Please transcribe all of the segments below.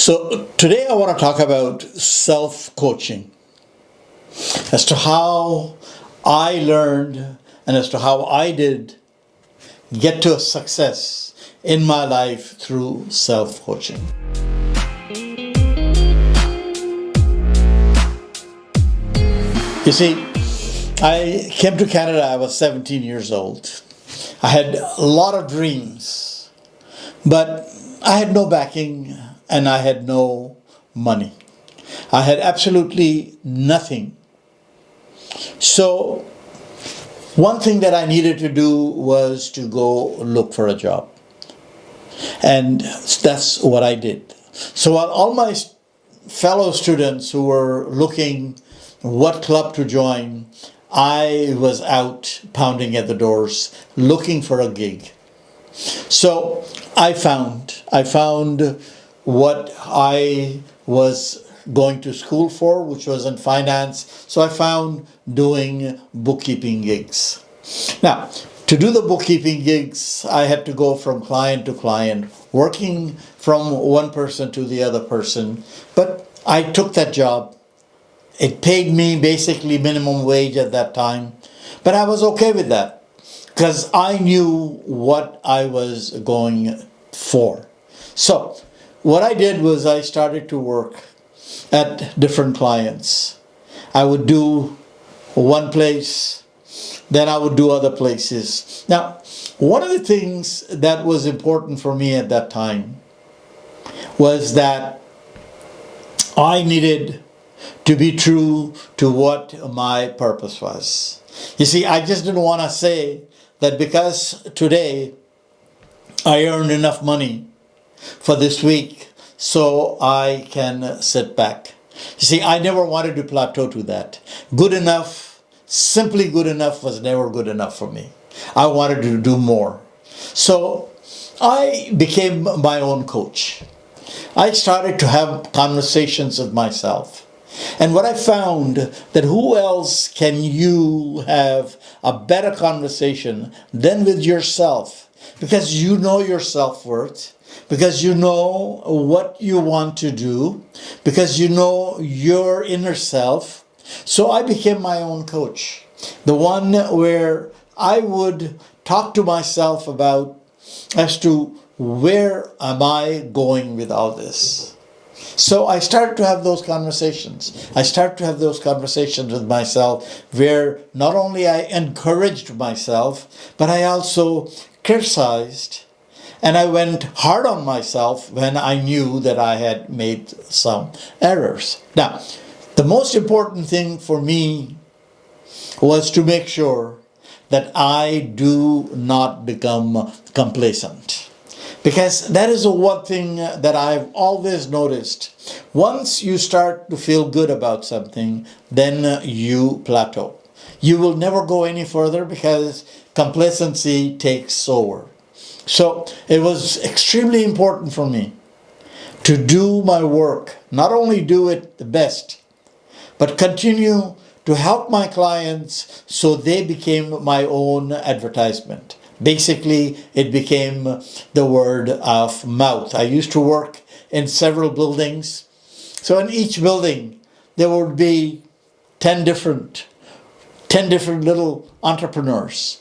So today I want to talk about self-coaching as to how I learned and as to how I did get to a success in my life through self-coaching. You see, I came to Canada, I was 17 years old. I had a lot of dreams, but I had no backing and I had no money. I had absolutely nothing. So one thing that I needed to do was to go look for a job. And that's what I did. So while all my fellow students who were looking what club to join, I was out pounding at the doors looking for a gig. So I found what I was going to school for, which was in finance. So I found doing bookkeeping gigs. Now, to do the bookkeeping gigs, I had to go from client to client, working from one person to the other person. But I took that job. It paid me basically minimum wage at that time. But I was okay with that because I knew what I was going for. So what I did was I started to work at different clients. I would do one place, then I would do other places. Now, one of the things that was important for me at that time was that I needed to be true to what my purpose was. You see, I just didn't want to say that because today I earned enough money for this week, so I can sit back. You see, I never wanted to plateau to that. Good enough, simply good enough was never good enough for me. I wanted to do more. So I became my own coach. I started to have conversations with myself. And what I found that who else can you have a better conversation than with yourself? Because you know your self-worth, because you know what you want to do, because you know your inner self. So I became my own coach, the one where I would talk to myself about as to where am I going with all this. So I started to have those conversations. I started to have those conversations with myself where not only I encouraged myself, but I also criticized and I went hard on myself when I knew that I had made some errors. Now, the most important thing for me was to make sure that I do not become complacent. Because that is the one thing that I've always noticed. Once you start to feel good about something, then you plateau. You will never go any further because complacency takes over. So it was extremely important for me to do my work, not only do it the best, but continue to help my clients so they became my own advertisement. Basically, it became the word of mouth. I used to work in several buildings. So in each building, there would be 10 different little entrepreneurs.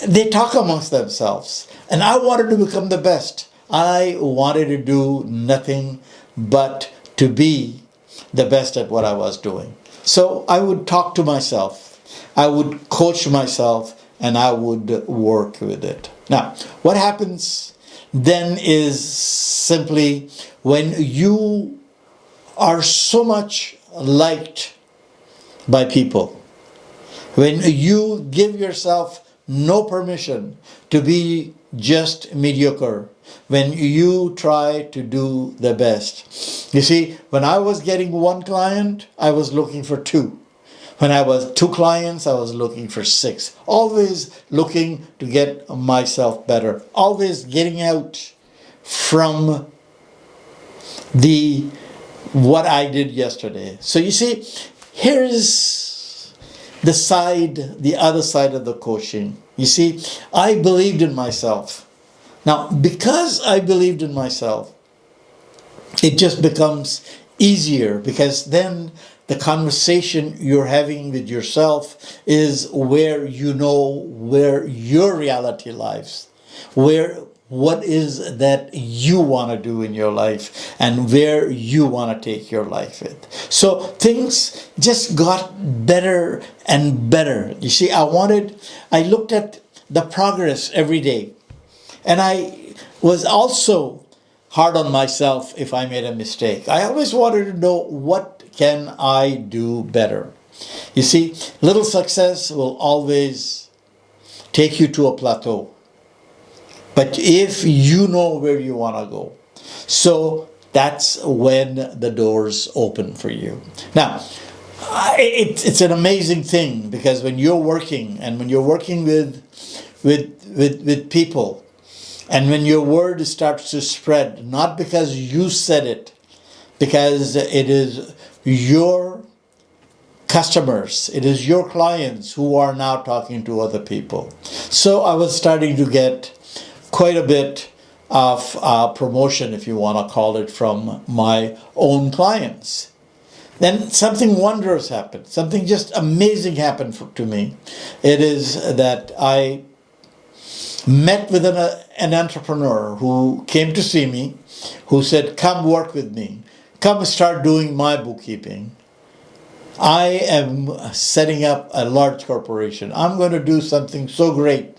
They talk amongst themselves. And I wanted to become the best. I wanted to do nothing but to be the best at what I was doing. So I would talk to myself. I would coach myself. And I would work with it. Now, what happens then is simply when you are so much liked by people, when you give yourself no permission to be just mediocre, when you try to do the best. You see, when I was getting one client, I was looking for two. When I was 2 clients, I was looking for 6. Always looking to get myself better. Always getting out from what I did yesterday. So you see, here's the other side of the coaching. You see, I believed in myself. Now, because I believed in myself, it just becomes easier, because then the conversation you're having with yourself is where you know where your reality lies, where what is that you want to do in your life and where you want to take your life with. So things just got better and better. You see, I looked at the progress every day, and I was also hard on myself if I made a mistake. I always wanted to know, what can I do better? You see, little success will always take you to a plateau. But if you know where you want to go, so that's when the doors open for you. Now, it's an amazing thing, because when you're working, and when you're working with people, and when your word starts to spread, not because you said it, because it is your customers, it is your clients who are now talking to other people. So I was starting to get quite a bit of promotion, if you want to call it, from my own clients. Then something wondrous happened. Something just amazing happened to me. It is that I met with an entrepreneur who came to see me, who said, come work with me. Come start doing my bookkeeping. I am setting up a large corporation. I'm going to do something so great.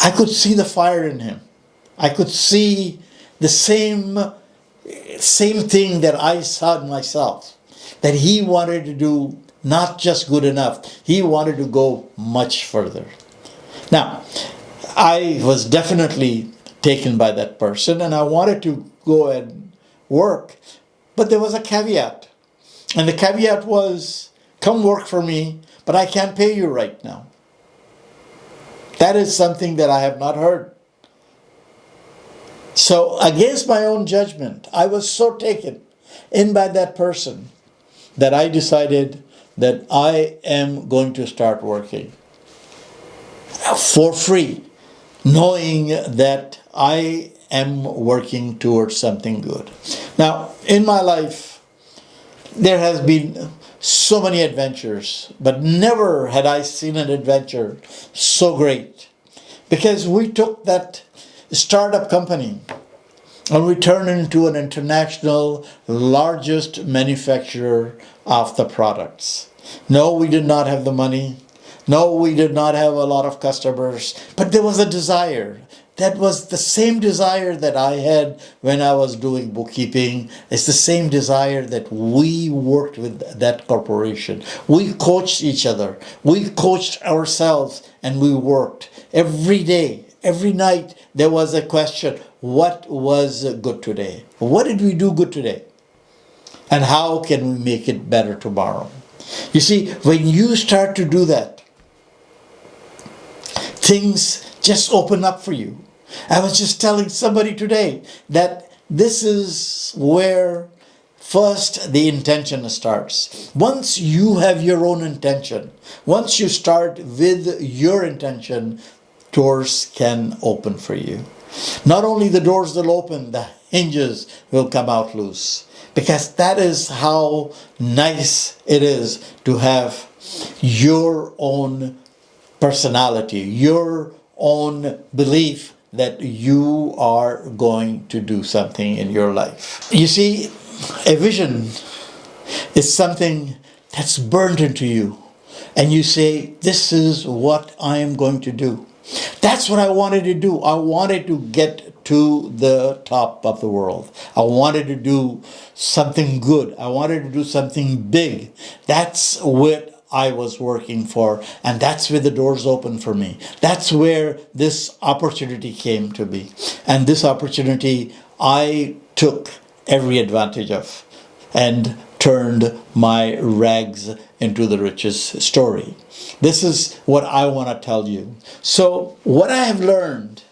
I could see the fire in him. I could see the same thing that I saw in myself, that he wanted to do not just good enough, he wanted to go much further. Now, I was definitely taken by that person, and I wanted to go and work, but there was a caveat. And the caveat was, come work for me, but I can't pay you right now. That is something that I have not heard. So against my own judgment, I was so taken in by that person that I decided that I am going to start working for free, knowing that I am working towards something good. Now, in my life, there has been so many adventures, but never had I seen an adventure so great, because we took that startup company and we turned it into an international largest manufacturer of the products. No, we did not have the money. No, we did not have a lot of customers, but there was a desire. That was the same desire that I had when I was doing bookkeeping. It's the same desire that we worked with that corporation. We coached each other. We coached ourselves, and we worked every day. Every night there was a question: what was good today? What did we do good today? And how can we make it better tomorrow? You see, when you start to do that, things just open up for you. I was just telling somebody today that this is where first the intention starts. Once you have your own intention, once you start with your intention, doors can open for you. Not only the doors will open, the hinges will come out loose. Because that is how nice it is to have your own personality, your own belief that you are going to do something in your life. You see, a vision is something that's burned into you, and you say, this is what I am going to do. That's what I wanted to do. I wanted to get to the top of the world. I wanted to do something good. I wanted to do something big. That's what I was working for, and that's where the doors opened for me. That's where this opportunity came to be. And this opportunity I took every advantage of and turned my rags into the riches story. This is what I want to tell you. So what I have learned,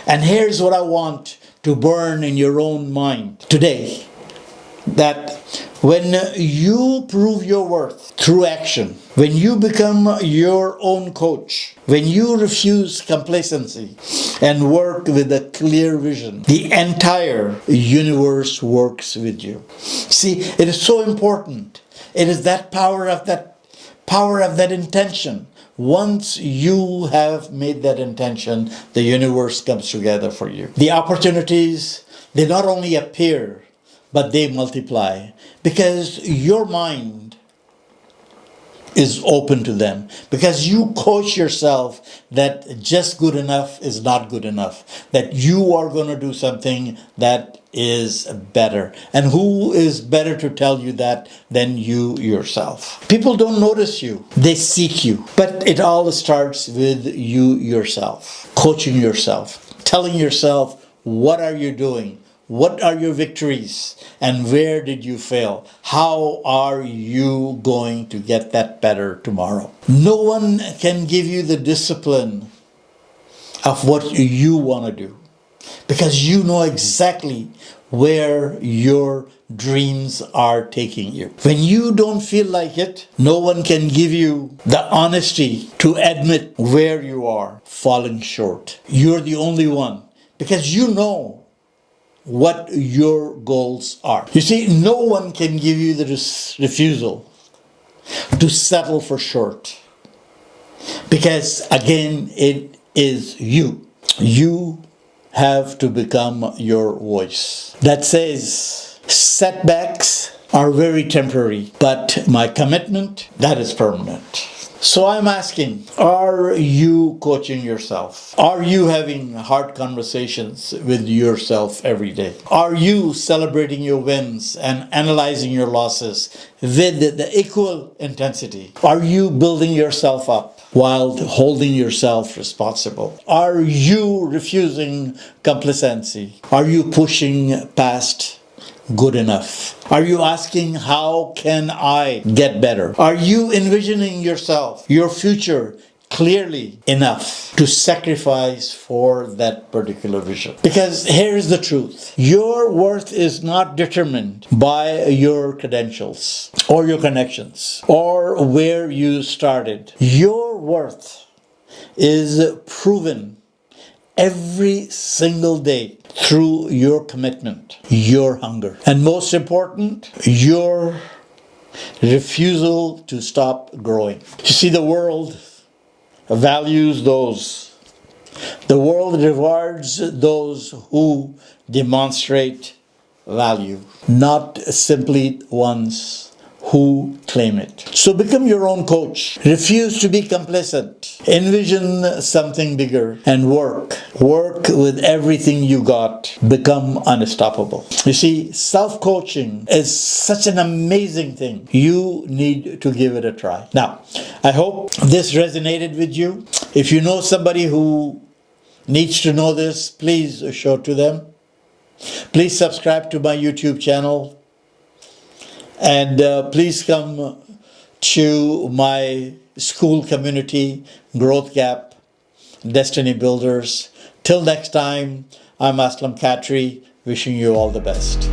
and here's what I want to burn in your own mind today, that when you prove your worth through action, when you become your own coach, when you refuse complacency, and work with a clear vision, the entire universe works with you. See, it is so important. It is that power of that intention. Once you have made that intention, the universe comes together for you. The opportunities, they not only appear, but they multiply because your mind is open to them, because you coach yourself that just good enough is not good enough, that you are going to do something that is better. And who is better to tell you that than you yourself? People don't notice you, they seek you. But it all starts with you yourself, coaching yourself, telling yourself, what are you doing? What are your victories and where did you fail? How are you going to get that better tomorrow? No one can give you the discipline of what you want to do because you know exactly where your dreams are taking you. When you don't feel like it, no one can give you the honesty to admit where you are falling short. You're the only one because you know what your goals are. You see, no one can give you the refusal to settle for short. Because again, it is you. You have to become your voice. That says, setbacks are very temporary, but my commitment, that is permanent. So I'm asking, are you coaching yourself? Are you having hard conversations with yourself every day? Are you celebrating your wins and analyzing your losses with the equal intensity? Are you building yourself up while holding yourself responsible? Are you refusing complacency? Are you pushing past good enough? Are you asking, how can I get better? Are you envisioning yourself, your future, clearly enough to sacrifice for that particular vision? Because here's the truth. Your worth is not determined by your credentials or your connections or where you started. Your worth is proven every single day through your commitment, your hunger, and most important, your refusal to stop growing. You see, the world values those. The world rewards those who demonstrate value, not simply ones who claim it. So become your own coach. Refuse to be complacent. Envision something bigger and work. Work with everything you got. Become unstoppable. You see, self-coaching is such an amazing thing. You need to give it a try. Now, I hope this resonated with you. If you know somebody who needs to know this, please show it to them. Please subscribe to my YouTube channel. And please come to my school community, Growth Gap, Destiny Builders. Till next time, I'm Aslam Khatri, wishing you all the best.